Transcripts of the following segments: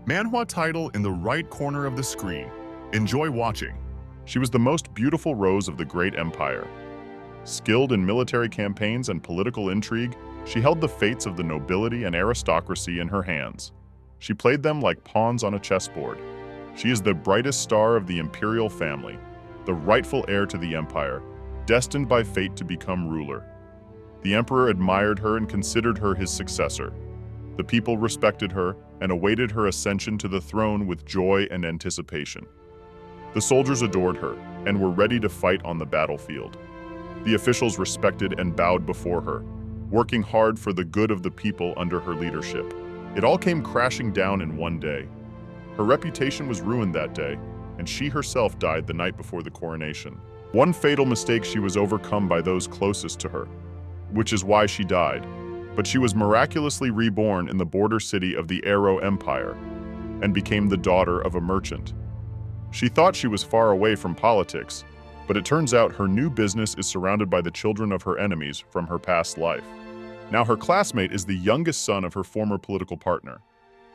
Manhwa title in the right corner of the screen. Enjoy watching. She was the most beautiful rose of the great empire. Skilled in military campaigns and political intrigue, she held the fates of the nobility and aristocracy in her hands. She played them like pawns on a chessboard. She is the brightest star of the imperial family, the rightful heir to the empire, destined by fate to become ruler. The emperor admired her and considered her his successor. The people respected her and awaited her ascension to the throne with joy and anticipation. The soldiers adored her and were ready to fight on the battlefield. The officials respected and bowed before her, working hard for the good of the people under her leadership. It all came crashing down in one day. Her reputation was ruined that day, and she herself died the night before the coronation. One fatal mistake, she was overcome by those closest to her, which is why she died. But she was miraculously reborn in the border city of the Arrow Empire and became the daughter of a merchant. She thought she was far away from politics, but it turns out her new business is surrounded by the children of her enemies from her past life. Now her classmate is the youngest son of her former political partner.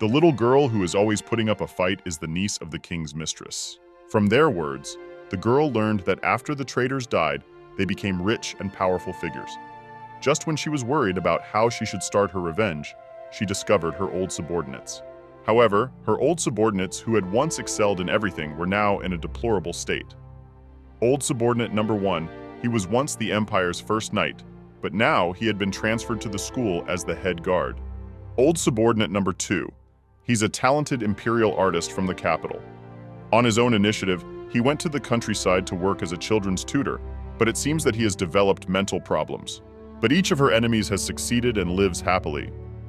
The little girl who is always putting up a fight is the niece of the king's mistress. From their words, the girl learned that after the traitors died, they became rich and powerful figures. Just when she was worried about how she should start her revenge, she discovered her old subordinates. However, her old subordinates who had once excelled in everything were now in a deplorable state. Old subordinate number 1, he was once the Empire's first knight, but now he had been transferred to the school as the head guard. Old subordinate number 2, he's a talented imperial artist from the capital. On his own initiative, he went to the countryside to work as a children's tutor, but it seems that he has developed mental problems. But each of her enemies has succeeded and lives happily,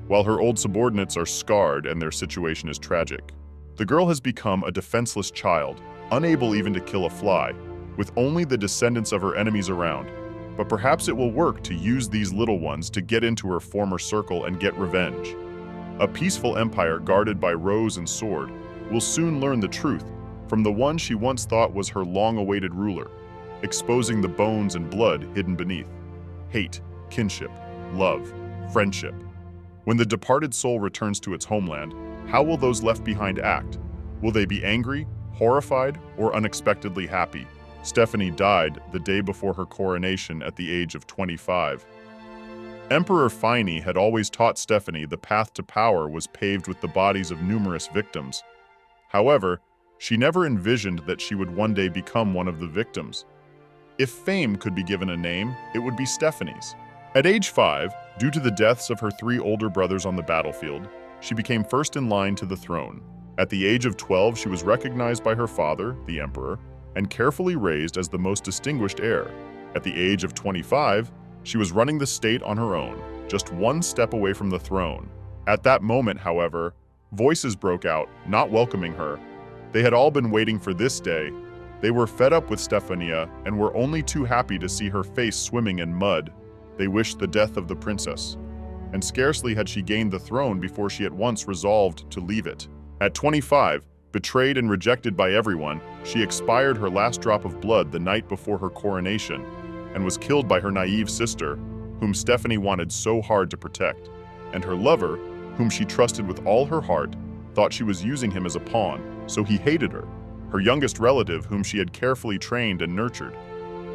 while her old subordinates are scarred and their situation is tragic. The girl has become a defenseless child, unable even to kill a fly, with only the descendants of her enemies around. But perhaps it will work to use these little ones to get into her former circle and get revenge. A peaceful empire guarded by rose and sword will soon learn the truth from the one she once thought was her long-awaited ruler, exposing the bones and blood hidden beneath. Hate, kinship, love, friendship. When the departed soul returns to its homeland, how will those left behind act? Will they be angry, horrified, or unexpectedly happy? Stephanie died the day before her coronation at the age of 25. Emperor Feiny had always taught Stephanie the path to power was paved with the bodies of numerous victims. However, she never envisioned that she would one day become one of the victims. If fame could be given a name, it would be Stephanie's. At age 5, due to the deaths of her 3 older brothers on the battlefield, she became first in line to the throne. At the age of 12, she was recognized by her father, the emperor, and carefully raised as the most distinguished heir. At the age of 25, she was running the state on her own, just one step away from the throne. At that moment, however, voices broke out, not welcoming her. They had all been waiting for this day. They were fed up with Stephania and were only too happy to see her face swimming in mud. They wished the death of the princess, and scarcely had she gained the throne before she at once resolved to leave it. At 25, betrayed and rejected by everyone, she expired her last drop of blood the night before her coronation and was killed by her naive sister, whom Stephanie wanted so hard to protect. And her lover, whom she trusted with all her heart, thought she was using him as a pawn, so he hated her. Her youngest relative, whom she had carefully trained and nurtured.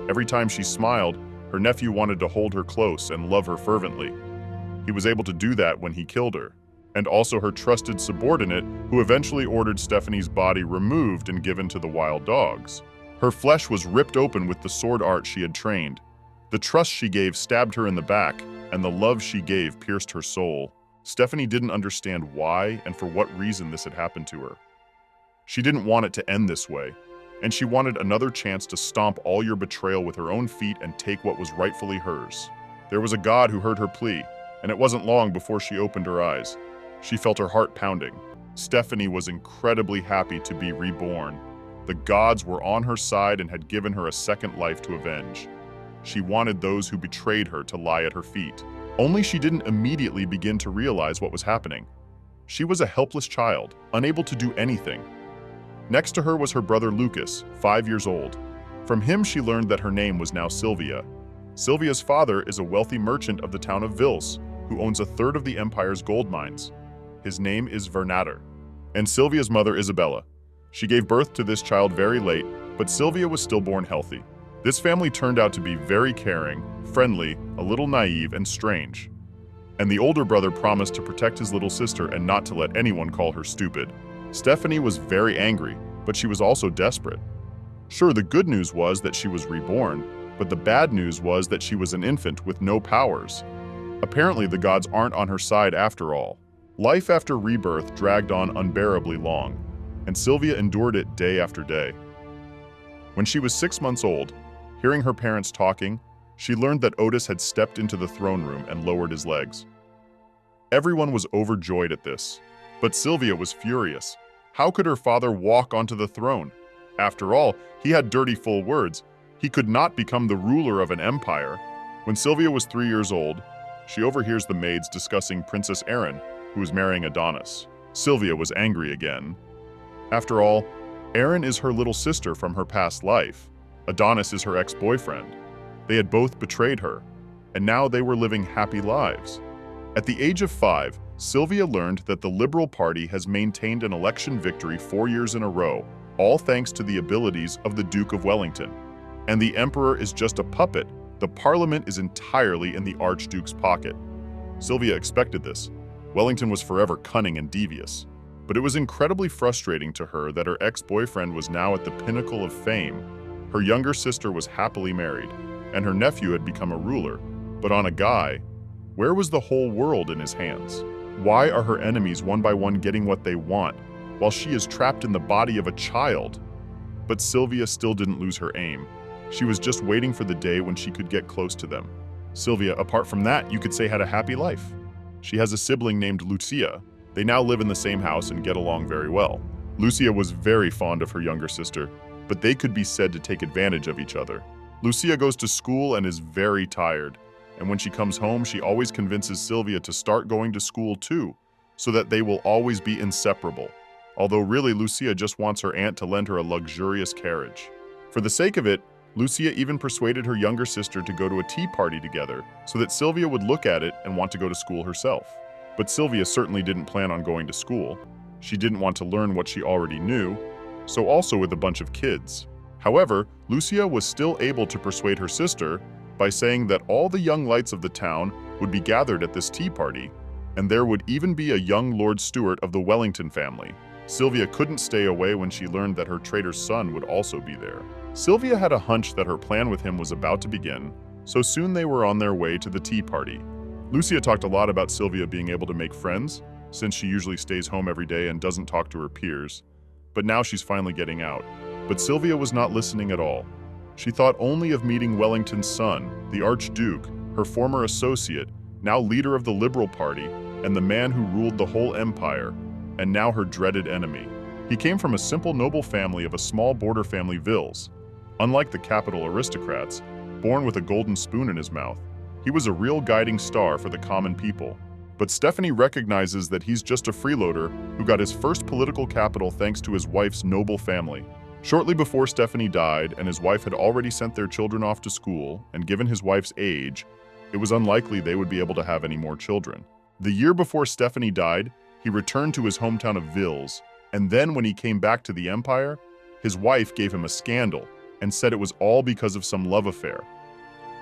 Every time she smiled, her nephew wanted to hold her close and love her fervently. He was able to do that when he killed her, and also her trusted subordinate, who eventually ordered Stephanie's body removed and given to the wild dogs. Her flesh was ripped open with the sword art she had trained. The trust she gave stabbed her in the back, and the love she gave pierced her soul. Stephanie didn't understand why and for what reason this had happened to her. She didn't want it to end this way, and she wanted another chance to stomp all your betrayal with her own feet and take what was rightfully hers. There was a God who heard her plea, and it wasn't long before she opened her eyes. She felt her heart pounding. Stephanie was incredibly happy to be reborn. The gods were on her side and had given her a second life to avenge. She wanted those who betrayed her to lie at her feet. Only she didn't immediately begin to realize what was happening. She was a helpless child, unable to do anything. Next to her was her brother Lucas, 5 years old. From him she learned that her name was now Sylvia. Sylvia's father is a wealthy merchant of the town of Vils, who owns a third of the empire's gold mines. His name is Vernatter, and Sylvia's mother, Isabella. She gave birth to this child very late, but Sylvia was still born healthy. This family turned out to be very caring, friendly, a little naive, and strange. And the older brother promised to protect his little sister and not to let anyone call her stupid. Stephanie was very angry, but she was also desperate. Sure, the good news was that she was reborn, but the bad news was that she was an infant with no powers. Apparently, the gods aren't on her side after all. Life after rebirth dragged on unbearably long, and Sylvia endured it day after day. When she was 6 months old, hearing her parents talking, she learned that Otis had stepped into the throne room and lowered his legs. Everyone was overjoyed at this, but Sylvia was furious. How could her father walk onto the throne? After all, he had dirty full words. He could not become the ruler of an empire. When Sylvia was 3 years old, she overhears the maids discussing Princess Erin, who was marrying Adonis. Sylvia was angry again. After all, Erin is her little sister from her past life. Adonis is her ex-boyfriend. They had both betrayed her, and now they were living happy lives. At the age of 5, Sylvia learned that the Liberal Party has maintained an election victory 4 years in a row, all thanks to the abilities of the Duke of Wellington. And the Emperor is just a puppet. The Parliament is entirely in the Archduke's pocket. Sylvia expected this. Wellington was forever cunning and devious. But it was incredibly frustrating to her that her ex-boyfriend was now at the pinnacle of fame. Her younger sister was happily married, and her nephew had become a ruler. But on a guy, where was the whole world in his hands? Why are her enemies one by one getting what they want, while she is trapped in the body of a child? But Sylvia still didn't lose her aim. She was just waiting for the day when she could get close to them. Sylvia, apart from that, you could say had a happy life. She has a sibling named Lucia. They now live in the same house and get along very well. Lucia was very fond of her younger sister, but they could be said to take advantage of each other. Lucia goes to school and is very tired, and when she comes home, she always convinces Sylvia to start going to school too, so that they will always be inseparable. Although really, Lucia just wants her aunt to lend her a luxurious carriage. For the sake of it, Lucia even persuaded her younger sister to go to a tea party together so that Sylvia would look at it and want to go to school herself. But Sylvia certainly didn't plan on going to school. She didn't want to learn what she already knew, so also with a bunch of kids. However, Lucia was still able to persuade her sister by saying that all the young lights of the town would be gathered at this tea party, and there would even be a young Lord Stewart of the Wellington family. Sylvia couldn't stay away when she learned that her traitor's son would also be there. Sylvia had a hunch that her plan with him was about to begin, so soon they were on their way to the tea party. Lucia talked a lot about Sylvia being able to make friends, since she usually stays home every day and doesn't talk to her peers. But now she's finally getting out. But Sylvia was not listening at all. She thought only of meeting Wellington's son, the Archduke, her former associate, now leader of the Liberal Party, and the man who ruled the whole empire, and now her dreaded enemy. He came from a simple noble family of a small border family Vils. Unlike the capital aristocrats, born with a golden spoon in his mouth, he was a real guiding star for the common people. But Stephanie recognizes that he's just a freeloader who got his first political capital thanks to his wife's noble family. Shortly before Stephanie died and his wife had already sent their children off to school, and given his wife's age, it was unlikely they would be able to have any more children. The year before Stephanie died, he returned to his hometown of Vils, and then when he came back to the empire, his wife gave him a scandal and said it was all because of some love affair.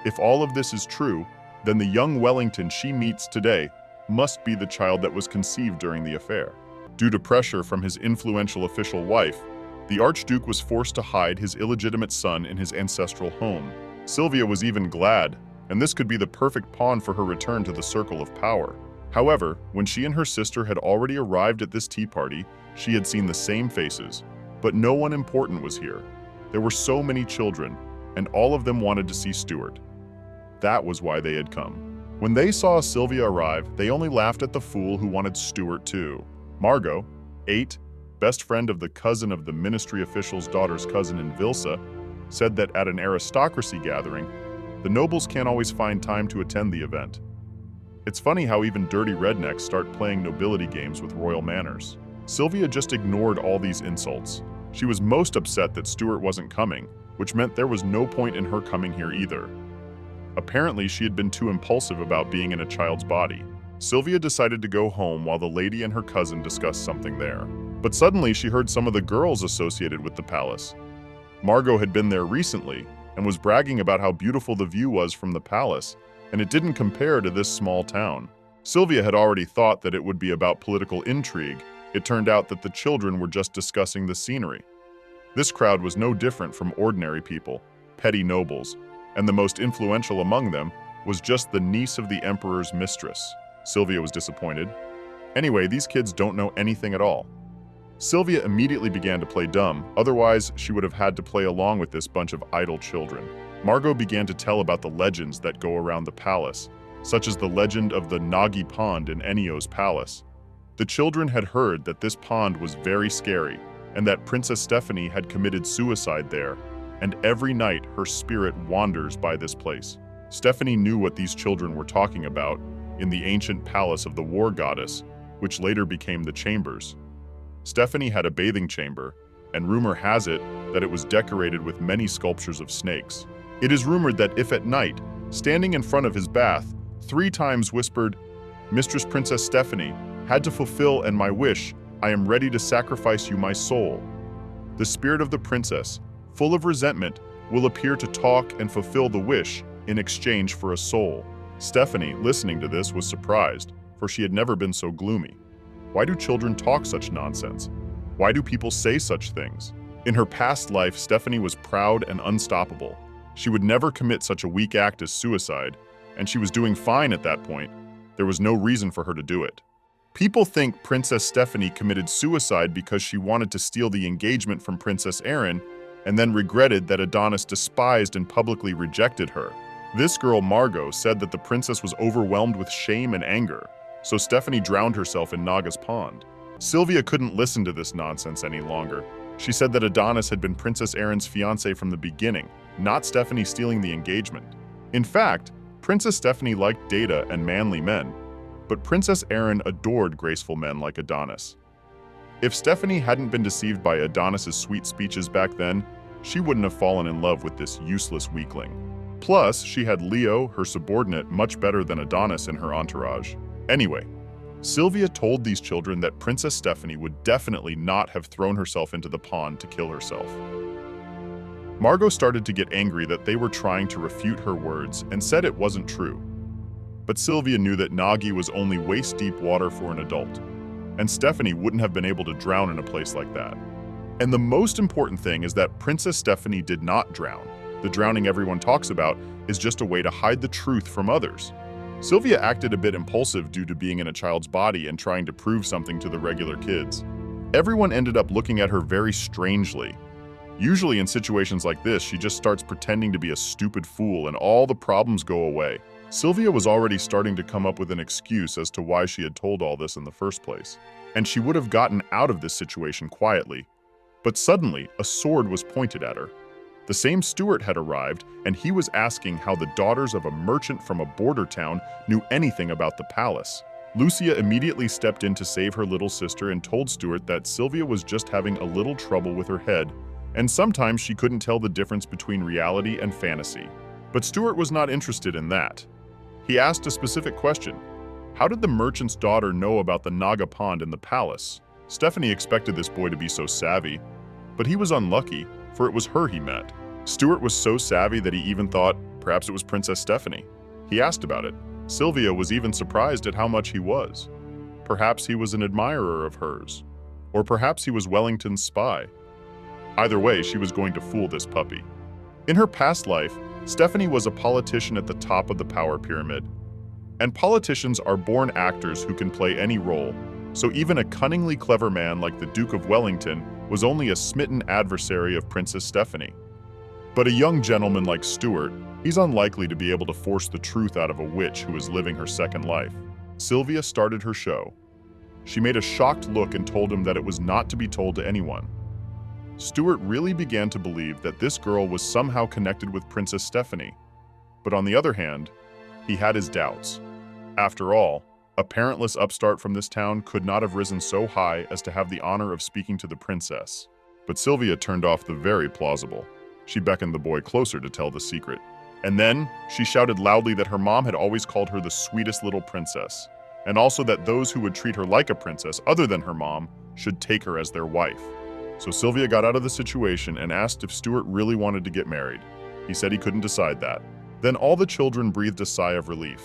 If all of this is true, then the young Wellington she meets today must be the child that was conceived during the affair. Due to pressure from his influential official wife, the Archduke was forced to hide his illegitimate son in his ancestral home. Sylvia was even glad, and this could be the perfect pawn for her return to the circle of power. However, when she and her sister had already arrived at this tea party, she had seen the same faces, but no one important was here. There were so many children, and all of them wanted to see Stewart. That was why they had come. When they saw Sylvia arrive, they only laughed at the fool who wanted Stewart too. Margot, 8, best friend of the cousin of the ministry official's daughter's cousin in Vilsa, said that at an aristocracy gathering, the nobles can't always find time to attend the event. It's funny how even dirty rednecks start playing nobility games with royal manners. Sylvia just ignored all these insults. She was most upset that Stewart wasn't coming, which meant there was no point in her coming here either. Apparently, she had been too impulsive about being in a child's body. Sylvia decided to go home while the lady and her cousin discussed something there. But suddenly she heard some of the girls associated with the palace. Margot had been there recently and was bragging about how beautiful the view was from the palace, and it didn't compare to this small town. Sylvia had already thought that it would be about political intrigue. It turned out that the children were just discussing the scenery. This crowd was no different from ordinary people, petty nobles, and the most influential among them was just the niece of the emperor's mistress. Sylvia was disappointed. Anyway, these kids don't know anything at all. Sylvia immediately began to play dumb, otherwise she would have had to play along with this bunch of idle children. Margot began to tell about the legends that go around the palace, such as the legend of the Nagi Pond in Ennio's palace. The children had heard that this pond was very scary, and that Princess Stephanie had committed suicide there, and every night her spirit wanders by this place. Stephanie knew what these children were talking about in the ancient palace of the war goddess, which later became the chambers. Stephanie had a bathing chamber, and rumor has it that it was decorated with many sculptures of snakes. It is rumored that if at night, standing in front of his bath, 3 times whispered, "Mistress Princess Stephanie, had to fulfill and my wish, I am ready to sacrifice you my soul," the spirit of the princess, full of resentment, will appear to talk and fulfill the wish in exchange for a soul. Stephanie, listening to this, was surprised, for she had never been so gloomy. Why do children talk such nonsense? Why do people say such things? In her past life, Stephanie was proud and unstoppable. She would never commit such a weak act as suicide, and she was doing fine at that point. There was no reason for her to do it. People think Princess Stephanie committed suicide because she wanted to steal the engagement from Princess Erin and then regretted that Adonis despised and publicly rejected her. This girl, Margot, said that the princess was overwhelmed with shame and anger, so Stephanie drowned herself in Naga's pond. Sylvia couldn't listen to this nonsense any longer. She said that Adonis had been Princess Erin's fiancé from the beginning, not Stephanie stealing the engagement. In fact, Princess Stephanie liked Data and manly men, but Princess Erin adored graceful men like Adonis. If Stephanie hadn't been deceived by Adonis's sweet speeches back then, she wouldn't have fallen in love with this useless weakling. Plus, she had Leo, her subordinate, much better than Adonis in her entourage. Anyway, Sylvia told these children that Princess Stephanie would definitely not have thrown herself into the pond to kill herself. Margot started to get angry that they were trying to refute her words and said it wasn't true. But Sylvia knew that Nagi was only waist-deep water for an adult, and Stephanie wouldn't have been able to drown in a place like that. And the most important thing is that Princess Stephanie did not drown. The drowning everyone talks about is just a way to hide the truth from others. Sylvia acted a bit impulsive due to being in a child's body and trying to prove something to the regular kids. Everyone ended up looking at her very strangely. Usually in situations like this, she just starts pretending to be a stupid fool and all the problems go away. Sylvia was already starting to come up with an excuse as to why she had told all this in the first place, and she would have gotten out of this situation quietly. But suddenly, a sword was pointed at her. The same Stewart had arrived, and he was asking how the daughters of a merchant from a border town knew anything about the palace. Lucia immediately stepped in to save her little sister and told Stewart that Sylvia was just having a little trouble with her head, and sometimes she couldn't tell the difference between reality and fantasy. But Stewart was not interested in that. He asked a specific question. How did the merchant's daughter know about the Naga Pond in the palace? Stephanie expected this boy to be so savvy, but he was unlucky, for it was her he met. Stewart was so savvy that he even thought perhaps it was Princess Stephanie. He asked about it. Sylvia was even surprised at how much he was. Perhaps he was an admirer of hers, or perhaps he was Wellington's spy. Either way, she was going to fool this puppy. In her past life, Stephanie was a politician at the top of the power pyramid. And politicians are born actors who can play any role, so even a cunningly clever man like the Duke of Wellington was only a smitten adversary of Princess Stephanie. But a young gentleman like Stewart, he's unlikely to be able to force the truth out of a witch who is living her second life. Sylvia started her show. She made a shocked look and told him that it was not to be told to anyone. Stewart really began to believe that this girl was somehow connected with Princess Stephanie. But on the other hand, he had his doubts. After all, a parentless upstart from this town could not have risen so high as to have the honor of speaking to the princess. But Sylvia turned off the very plausible. She beckoned the boy closer to tell the secret. And then, she shouted loudly that her mom had always called her the sweetest little princess, and also that those who would treat her like a princess other than her mom should take her as their wife. So Sylvia got out of the situation and asked if Stewart really wanted to get married. He said he couldn't decide that. Then all the children breathed a sigh of relief.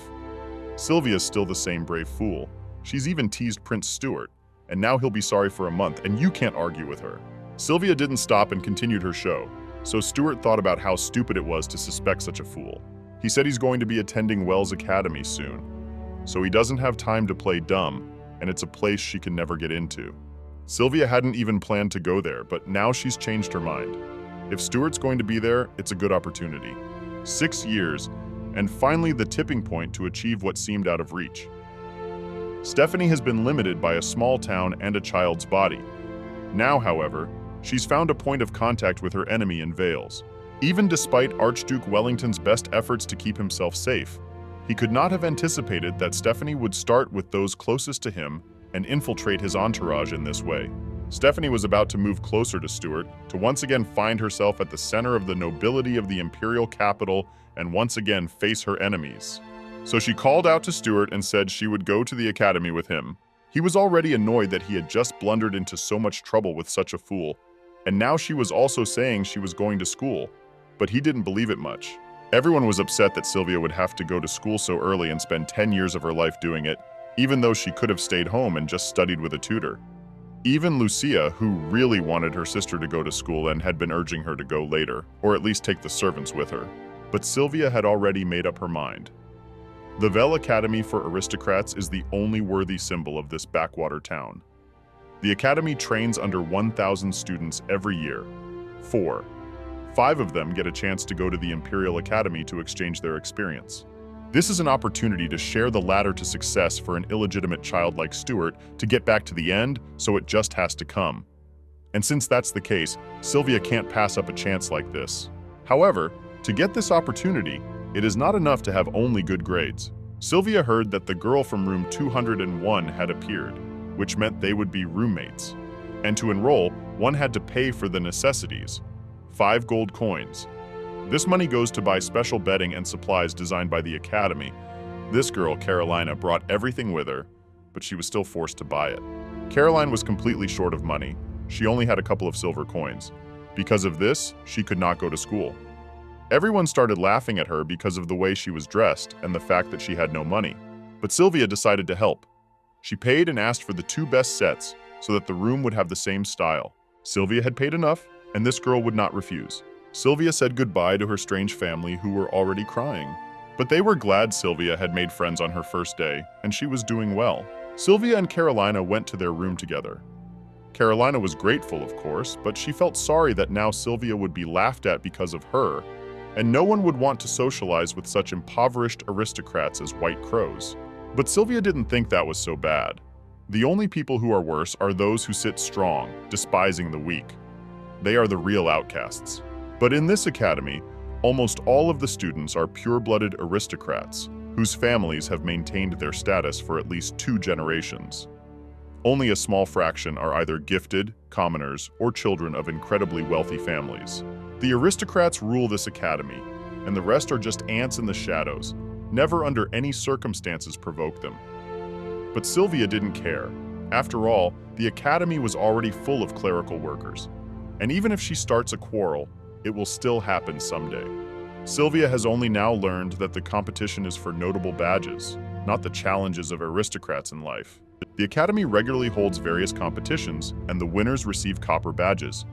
Sylvia's still the same brave fool. She's even teased Prince Stewart, and now he'll be sorry for a month, and you can't argue with her. Sylvia didn't stop and continued her show, so Stewart thought about how stupid it was to suspect such a fool. He said he's going to be attending Wells Academy soon, so he doesn't have time to play dumb, and it's a place she can never get into. Sylvia hadn't even planned to go there, but now she's changed her mind. If Stewart's going to be there, it's a good opportunity. 6 years, and finally the tipping point to achieve what seemed out of reach. Stephanie has been limited by a small town and a child's body. Now, however, she's found a point of contact with her enemy in Vales. Even despite Archduke Wellington's best efforts to keep himself safe, he could not have anticipated that Stephanie would start with those closest to him and infiltrate his entourage in this way. Stephanie was about to move closer to Stewart, to once again find herself at the center of the nobility of the imperial capital and once again face her enemies. So she called out to Stewart and said she would go to the academy with him. He was already annoyed that he had just blundered into so much trouble with such a fool, and now she was also saying she was going to school, but he didn't believe it much. Everyone was upset that Sylvia would have to go to school so early and spend 10 years of her life doing it, even though she could have stayed home and just studied with a tutor. Even Lucia, who really wanted her sister to go to school and had been urging her to go later, or at least take the servants with her. But Sylvia had already made up her mind. The Vale Academy for Aristocrats is the only worthy symbol of this backwater town. The academy trains under 1,000 students every year. 5 of them get a chance to go to the Imperial Academy to exchange their experience. This is an opportunity to share the ladder to success for an illegitimate child like Stewart to get back to the end, so it just has to come. And since that's the case, Sylvia can't pass up a chance like this. However, to get this opportunity, it is not enough to have only good grades. Sylvia heard that the girl from room 201 had appeared, which meant they would be roommates. And to enroll, one had to pay for the necessities, 5 gold coins. This money goes to buy special bedding and supplies designed by the academy. This girl, Carolina, brought everything with her, but she was still forced to buy it. Caroline was completely short of money. She only had a couple of silver coins. Because of this, she could not go to school. Everyone started laughing at her because of the way she was dressed and the fact that she had no money. But Sylvia decided to help. She paid and asked for the 2 best sets so that the room would have the same style. Sylvia had paid enough, and this girl would not refuse. Sylvia said goodbye to her strange family who were already crying. But they were glad Sylvia had made friends on her first day, and she was doing well. Sylvia and Carolina went to their room together. Carolina was grateful, of course, but she felt sorry that now Sylvia would be laughed at because of her, and no one would want to socialize with such impoverished aristocrats as White Crows. But Sylvia didn't think that was so bad. The only people who are worse are those who sit strong, despising the weak. They are the real outcasts. But in this academy, almost all of the students are pure-blooded aristocrats, whose families have maintained their status for at least 2 generations. Only a small fraction are either gifted, commoners, or children of incredibly wealthy families. The aristocrats rule this academy, and the rest are just ants in the shadows, never under any circumstances provoke them. But Sylvia didn't care. After all, the academy was already full of clerical workers, and even if she starts a quarrel, it will still happen someday. Sylvia has only now learned that the competition is for notable badges, not the challenges of aristocrats in life. The academy regularly holds various competitions, and the winners receive copper badges.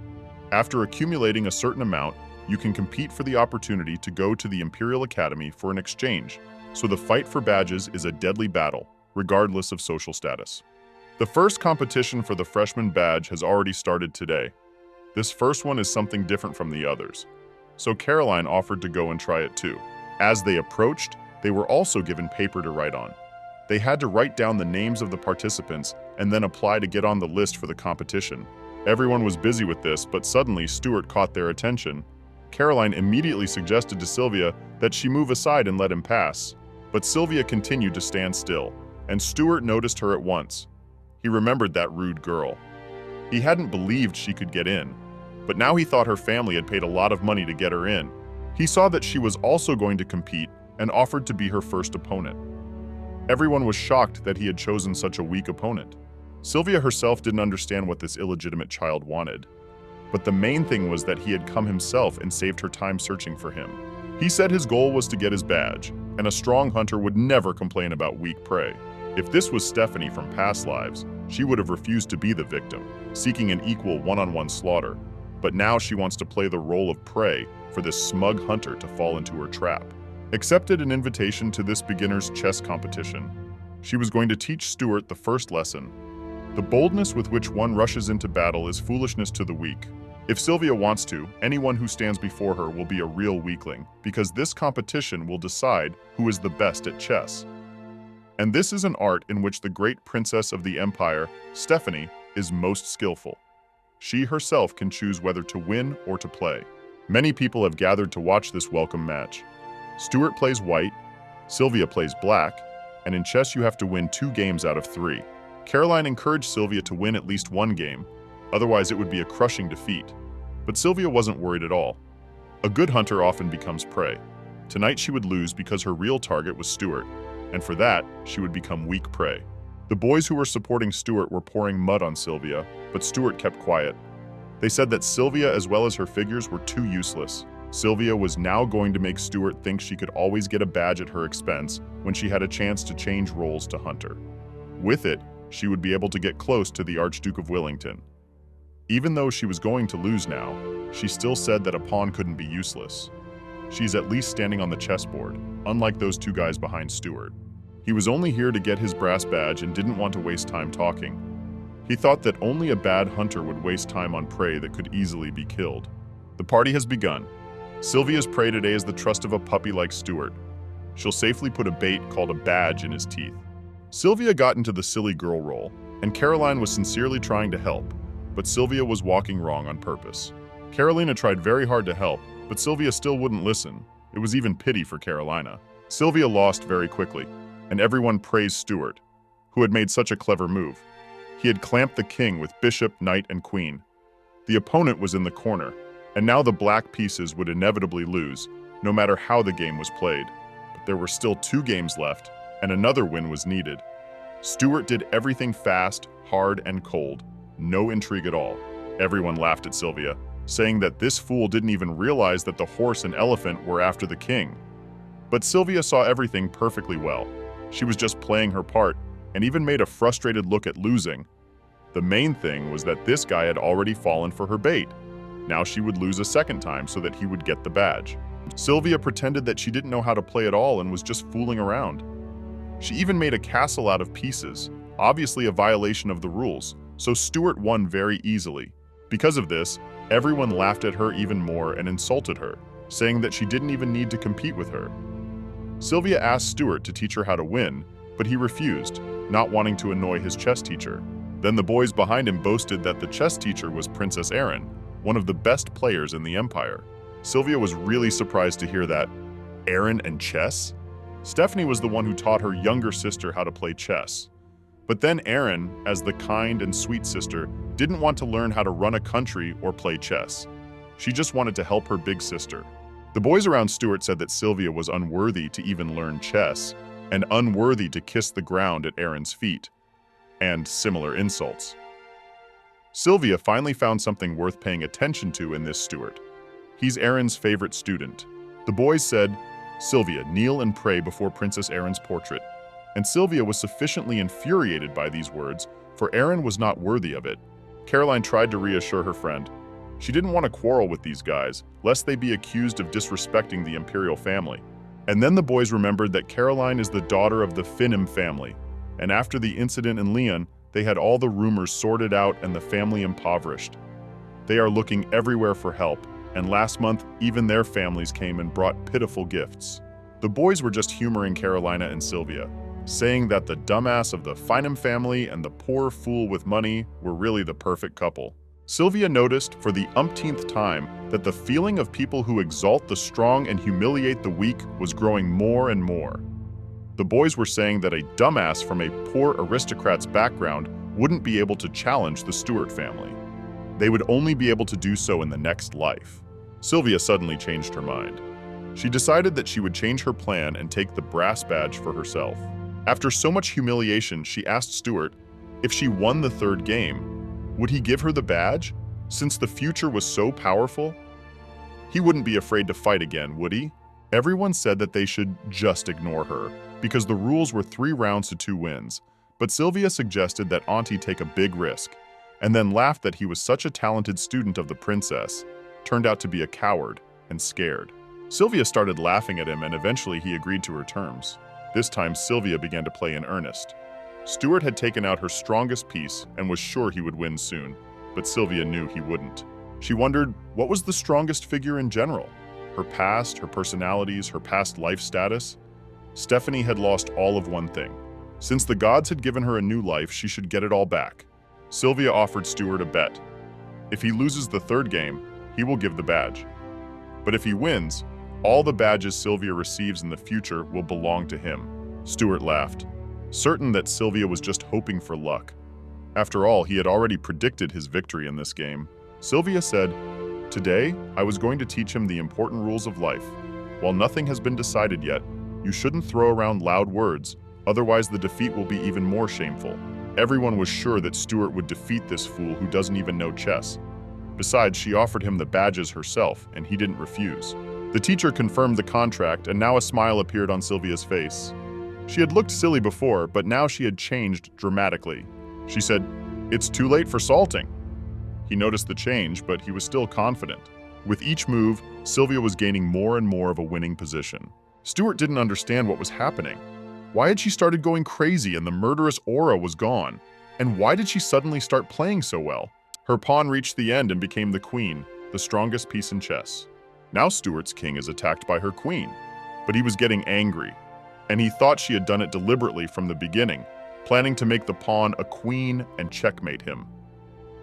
After accumulating a certain amount, you can compete for the opportunity to go to the Imperial Academy for an exchange, so the fight for badges is a deadly battle, regardless of social status. The first competition for the freshman badge has already started today. This first one is something different from the others, so Caroline offered to go and try it too. As they approached, they were also given paper to write on. They had to write down the names of the participants and then apply to get on the list for the competition. Everyone was busy with this, but suddenly Stewart caught their attention. Caroline immediately suggested to Sylvia that she move aside and let him pass. But Sylvia continued to stand still, and Stewart noticed her at once. He remembered that rude girl. He hadn't believed she could get in, but now he thought her family had paid a lot of money to get her in. He saw that she was also going to compete and offered to be her first opponent. Everyone was shocked that he had chosen such a weak opponent. Sylvia herself didn't understand what this illegitimate child wanted. But the main thing was that he had come himself and saved her time searching for him. He said his goal was to get his badge, and a strong hunter would never complain about weak prey. If this was Stephanie from past lives, she would have refused to be the victim, seeking an equal one-on-one slaughter. But now she wants to play the role of prey for this smug hunter to fall into her trap. Accepted an invitation to this beginner's chess competition. She was going to teach Stewart the first lesson. The boldness with which one rushes into battle is foolishness to the weak. If Sylvia wants to, anyone who stands before her will be a real weakling, because this competition will decide who is the best at chess. And this is an art in which the great princess of the empire, Stephanie, is most skillful. She herself can choose whether to win or to play. Many people have gathered to watch this welcome match. Stewart plays white, Sylvia plays black, and in chess you have to win 2 games out of 3. Caroline encouraged Sylvia to win at least 1 game, otherwise it would be a crushing defeat. But Sylvia wasn't worried at all. A good hunter often becomes prey. Tonight she would lose because her real target was Stewart, and for that, she would become weak prey. The boys who were supporting Stewart were pouring mud on Sylvia, but Stewart kept quiet. They said that Sylvia as well as her figures were too useless. Sylvia was now going to make Stewart think she could always get a badge at her expense when she had a chance to change roles to hunter. With it, she would be able to get close to the Archduke of Wellington. Even though she was going to lose now, she still said that a pawn couldn't be useless. She's at least standing on the chessboard, unlike those 2 guys behind Stewart. He was only here to get his brass badge and didn't want to waste time talking. He thought that only a bad hunter would waste time on prey that could easily be killed. The party has begun. Sylvia's prey today is the trust of a puppy like Stewart. She'll safely put a bait called a badge in his teeth. Sylvia got into the silly girl role, and Caroline was sincerely trying to help, but Sylvia was walking wrong on purpose. Carolina tried very hard to help, but Sylvia still wouldn't listen. It was even pity for Carolina. Sylvia lost very quickly, and everyone praised Stewart, who had made such a clever move. He had clamped the king with bishop, knight, and queen. The opponent was in the corner, and now the black pieces would inevitably lose, no matter how the game was played. But there were still 2 games left, and another win was needed. Stewart did everything fast, hard, and cold. No intrigue at all. Everyone laughed at Sylvia, saying that this fool didn't even realize that the horse and elephant were after the king. But Sylvia saw everything perfectly well. She was just playing her part, and even made a frustrated look at losing. The main thing was that this guy had already fallen for her bait. Now she would lose a second time so that he would get the badge. Sylvia pretended that she didn't know how to play at all and was just fooling around. She even made a castle out of pieces, obviously a violation of the rules, so Stewart won very easily. Because of this, everyone laughed at her even more and insulted her, saying that she didn't even need to compete with her. Sylvia asked Stewart to teach her how to win, but he refused, not wanting to annoy his chess teacher. Then the boys behind him boasted that the chess teacher was Princess Erin, one of the best players in the empire. Sylvia was really surprised to hear that. Erin and chess? Stephanie was the one who taught her younger sister how to play chess. But then Erin, as the kind and sweet sister, didn't want to learn how to run a country or play chess. She just wanted to help her big sister. The boys around Stewart said that Sylvia was unworthy to even learn chess, and unworthy to kiss the ground at Erin's feet, and similar insults. Sylvia finally found something worth paying attention to in this Stewart. He's Erin's favorite student. The boys said, "Sylvia, kneel and pray before Princess Erin's portrait." And Sylvia was sufficiently infuriated by these words, for Erin was not worthy of it. Caroline tried to reassure her friend. She didn't want to quarrel with these guys, lest they be accused of disrespecting the imperial family. And then the boys remembered that Caroline is the daughter of the Finham family, and after the incident in Leon, they had all the rumors sorted out and the family impoverished. They are looking everywhere for help, and last month, even their families came and brought pitiful gifts. The boys were just humoring Carolina and Sylvia, saying that the dumbass of the Finham family and the poor fool with money were really the perfect couple. Sylvia noticed for the umpteenth time that the feeling of people who exalt the strong and humiliate the weak was growing more and more. The boys were saying that a dumbass from a poor aristocrat's background wouldn't be able to challenge the Stewart family. They would only be able to do so in the next life. Sylvia suddenly changed her mind. She decided that she would change her plan and take the brass badge for herself. After so much humiliation, she asked Stewart, If she won the third game, would he give her the badge? Since the future was so powerful, he wouldn't be afraid to fight again, would he? Everyone said that they should just ignore her, because the rules were 3 rounds to 2 wins. But Sylvia suggested that Auntie take a big risk, and then laughed that he was such a talented student of the princess, turned out to be a coward and scared. Sylvia started laughing at him, and eventually he agreed to her terms. This time Sylvia began to play in earnest. Stewart had taken out her strongest piece and was sure he would win soon, but Sylvia knew he wouldn't. She wondered, what was the strongest figure in general? Her past, her personalities, her past life status? Stephanie had lost all of one thing. Since the gods had given her a new life, she should get it all back. Sylvia offered Stewart a bet. If he loses the third game, he will give the badge. But if he wins, all the badges Sylvia receives in the future will belong to him. Stewart laughed, certain that Sylvia was just hoping for luck. After all, he had already predicted his victory in this game. Sylvia said, "Today, I was going to teach him the important rules of life. While nothing has been decided yet, you shouldn't throw around loud words, otherwise the defeat will be even more shameful." Everyone was sure that Stewart would defeat this fool who doesn't even know chess. Besides, she offered him the badges herself, and he didn't refuse. The teacher confirmed the contract, and now a smile appeared on Sylvia's face. She had looked silly before, but now she had changed dramatically. She said, "It's too late for salting." He noticed the change, but he was still confident. With each move, Sylvia was gaining more and more of a winning position. Stewart didn't understand what was happening. Why had she started going crazy and the murderous aura was gone? And why did she suddenly start playing so well? Her pawn reached the end and became the queen, the strongest piece in chess. Now Stewart's king is attacked by her queen. But he was getting angry, and he thought she had done it deliberately from the beginning, planning to make the pawn a queen and checkmate him.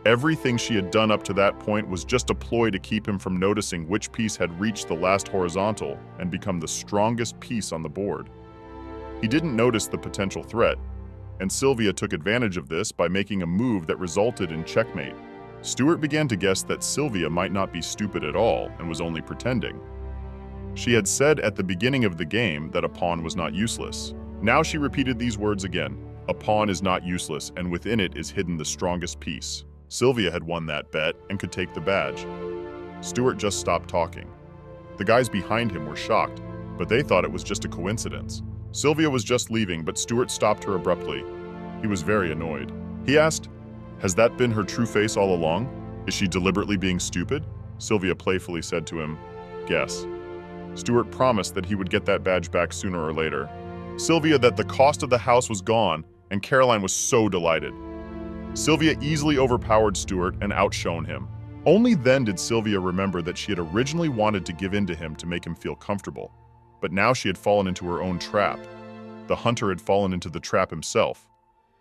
Everything she had done up to that point was just a ploy to keep him from noticing which piece had reached the last horizontal and become the strongest piece on the board. He didn't notice the potential threat, and Sylvia took advantage of this by making a move that resulted in checkmate. Stewart began to guess that Sylvia might not be stupid at all and was only pretending. She had said at the beginning of the game that a pawn was not useless. Now she repeated these words again. A pawn is not useless, and within it is hidden the strongest piece. Sylvia had won that bet and could take the badge. Stewart just stopped talking. The guys behind him were shocked, but they thought it was just a coincidence. Sylvia was just leaving, but Stewart stopped her abruptly. He was very annoyed. He asked, "Has that been her true face all along? Is she deliberately being stupid?" Sylvia playfully said to him, "Guess." Stewart promised that he would get that badge back sooner or later. Sylvia that the cost of the house was gone, and Caroline was so delighted. Sylvia easily overpowered Stewart and outshone him. Only then did Sylvia remember that she had originally wanted to give in to him to make him feel comfortable. But now she had fallen into her own trap. The hunter had fallen into the trap himself.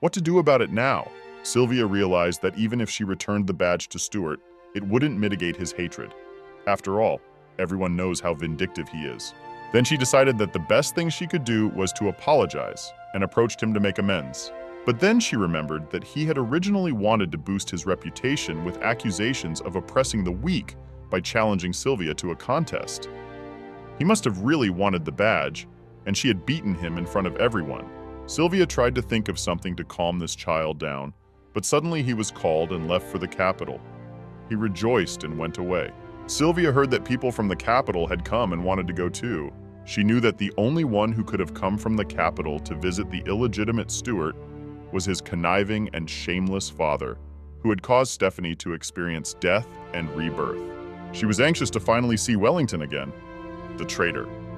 What to do about it now? Sylvia realized that even if she returned the badge to Stewart, it wouldn't mitigate his hatred. After all, everyone knows how vindictive he is. Then she decided that the best thing she could do was to apologize and approached him to make amends. But then she remembered that he had originally wanted to boost his reputation with accusations of oppressing the weak by challenging Sylvia to a contest. He must have really wanted the badge, and she had beaten him in front of everyone. Sylvia tried to think of something to calm this child down, but suddenly he was called and left for the capital. He rejoiced and went away. Sylvia heard that people from the capital had come and wanted to go too. She knew that the only one who could have come from the capital to visit the illegitimate Stewart was his conniving and shameless father, who had caused Stephanie to experience death and rebirth. She was anxious to finally see Wellington again. The traitor.